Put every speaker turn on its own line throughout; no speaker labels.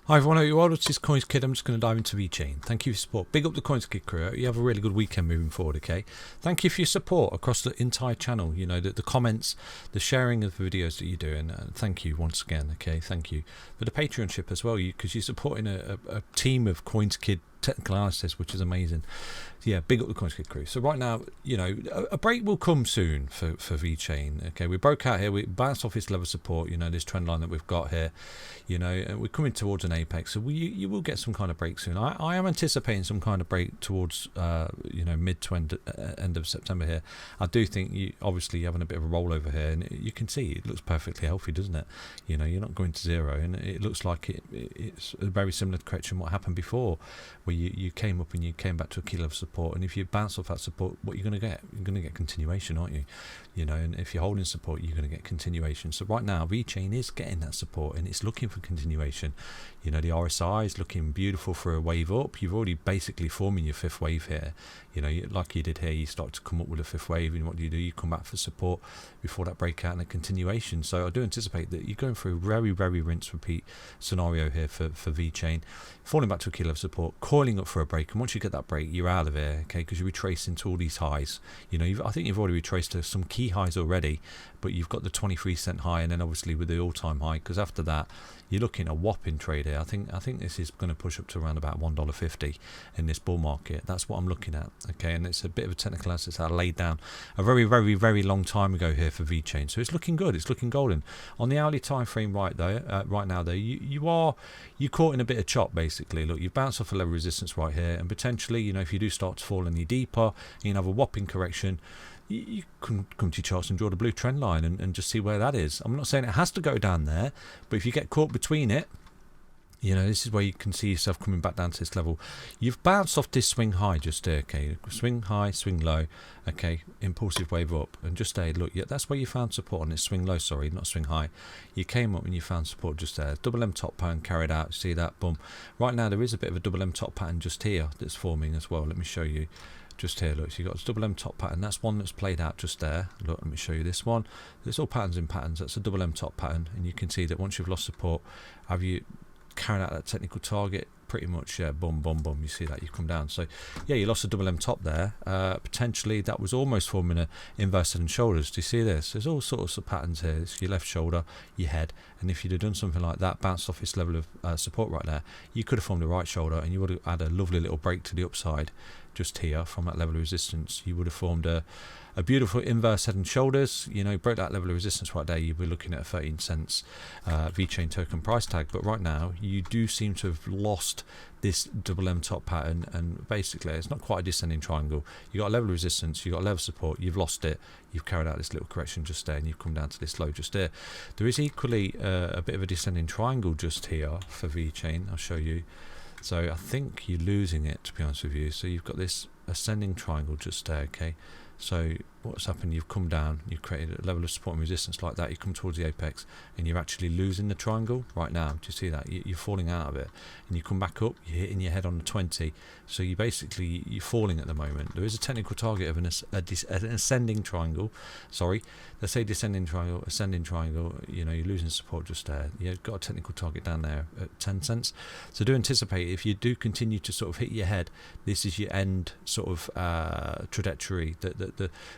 Hi everyone, hope you're well. This is CoinsKid. I'm just going to dive into VeChain. Thank you for your support. Big up the CoinsKid crew. You have a really good weekend moving forward, okay? Thank you for your support across the entire channel. You know, the comments, the sharing of the videos that you do, and thank you once again, okay? Thank you for the Patreonship as well, because you're supporting a team of CoinsKid technical analysis, which is amazing. Yeah, big up the CoinsKid crew. So right now, you know, a break will come soon for VeChain. Okay, we broke out here, we bounced off this level of support, you know, this trend line that we've got here, you know, and we're coming towards an apex, so you will get some kind of break soon. I am anticipating some kind of break towards you know, mid to end of September here. I do think you obviously having a bit of a rollover here, and you can see it looks perfectly healthy, doesn't it? You know, you're not going to zero, and it looks like it's a very similar correction what happened before, where you came up and you came back to a key level support, and if you bounce off that support, what you're going to get? You're going to get continuation, aren't you? You know, and if you're holding support, you're going to get continuation. So right now, VeChain is getting that support, and it's looking for continuation. You know, the RSI is looking beautiful for a wave up. You've already basically forming your fifth wave here. You know, like you did here, you start to come up with a fifth wave, and what do? You come back for support before that breakout and a continuation. So I do anticipate that you're going through a very, very rinse repeat scenario here for VeChain, falling back to a key level support, coiling up for a break, and once you get that break, you're out of here, okay? Because you're retracing to all these highs. You know, I think you've already retraced to some key highs already, but you've got the 23-cent high, and then obviously with the all-time high, because after that you're looking at a whopping trade here. I think this is going to push up to around about $1.50 in this bull market. That's what I'm looking at, okay? And it's a bit of a technical analysis I laid down a very, very, very long time ago here for VeChain. So it's looking good, it's looking golden on the hourly time frame. Right now though, you're caught in a bit of chop basically. Look, you've bounced off a level of resistance right here, and potentially, you know, if you do start to fall any deeper, you can have a whopping correction. You can come to your charts and draw the blue trend line and just see where that is. I'm not saying it has to go down there, but if you get caught between it, you know, this is where you can see yourself coming back down to this level. You've bounced off this swing high just there, okay? Swing high, swing low, okay? Impulsive wave up, and just there, look, yeah, that's where you found support on this swing low, sorry, not swing high. You came up and you found support just there. Double M top pattern carried out, see that, boom. Right now there is a bit of a double M top pattern just here that's forming as well. Let me show you. Just here, look, so you've got this double M top pattern. That's one that's played out just there. Look, let me show you this one. There's all patterns in patterns. That's a double M top pattern, and you can see that once you've lost support, have you carried out that technical target? Pretty much, yeah, boom, boom, boom. You see that you've come down. So, yeah, you lost a double M top there. Potentially, that was almost forming a inverse head and shoulders. Do you see this? There's all sorts of patterns here. It's your left shoulder, your head, and if you'd have done something like that, bounced off this level of support right there, you could have formed a right shoulder, and you would have had a lovely little break to the upside just here from that level of resistance. You would have formed a beautiful inverse head and shoulders. You know, broke that level of resistance right there, you'd be looking at a 13 cents VeChain token price tag. But right now you do seem to have lost this double M top pattern, and basically it's not quite a descending triangle. You got a level of resistance, you got a level of support, you've lost it, you've carried out this little correction just there, and you've come down to this low just there. There is equally a bit of a descending triangle just here for VeChain. I'll show you. So I think you're losing it, to be honest with you. So you've got this ascending triangle just there, okay? So what's happened, you've come down, you've created a level of support and resistance like that, you come towards the apex, and you're actually losing the triangle right now. Do you see that? You're falling out of it, and you come back up, you're hitting your head on the 20, so you're falling at the moment. There is a technical target of an ascending triangle, sorry, let's say descending triangle, ascending triangle. You know, you're losing support just there. You've got a technical target down there at 10 cents. So do anticipate, if you do continue to sort of hit your head, this is your end sort of trajectory.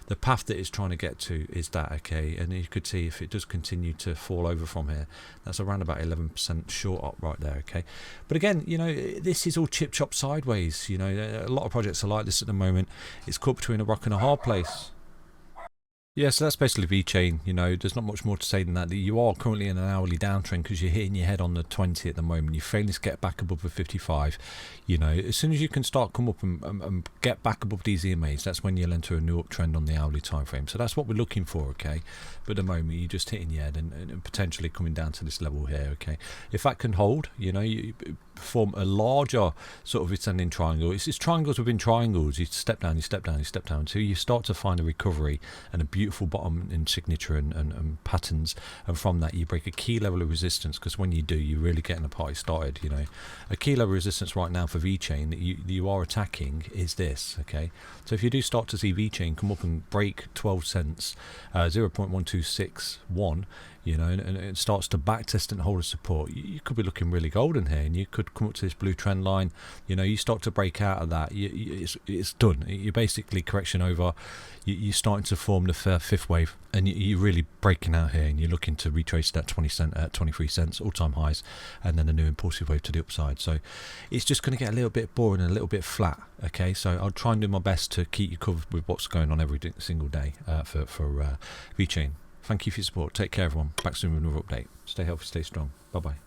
The path that it's trying to get to is that, okay? And you could see if it does continue to fall over from here, that's around about 11% short up right there, okay? But again, you know, this is all chip chop sideways. You know, a lot of projects are like this at the moment. It's caught between a rock and a hard place. Yeah, so that's basically VeChain. You know, there's not much more to say than that. You are currently in an hourly downtrend because you're hitting your head on the 20 at the moment. You're failing to get back above the 55. You know, as soon as you can start come up and get back above these EMAs, that's when you'll enter a new uptrend on the hourly time frame. So that's what we're looking for, okay? But at the moment, you're just hitting your head and potentially coming down to this level here, okay? If that can hold, you know, you form a larger sort of ascending triangle. It's triangles within triangles. You step down, you step down, you step down until you start to find a recovery and a beautiful bottom in signature and patterns, and from that you break a key level of resistance, because when you do, you're really getting the party started. You know, a key level of resistance right now for VeChain that you are attacking is this, okay? So if you do start to see VeChain come up and break 12 cents, 0.1261, you know, and it starts to backtest and hold a support, you could be looking really golden here, and you could come up to this blue trend line. You know, you start to break out of that, it's done. You're basically correction over. You're starting to form the fifth wave, and you're really breaking out here, and you're looking to retrace that 23 cents all-time highs, and then a new impulsive wave to the upside. So it's just going to get a little bit boring and a little bit flat. Okay, so I'll try and do my best to keep you covered with what's going on every single day for VeChain. Thank you for your support. Take care, everyone. Back soon with another update. Stay healthy, stay strong. Bye bye.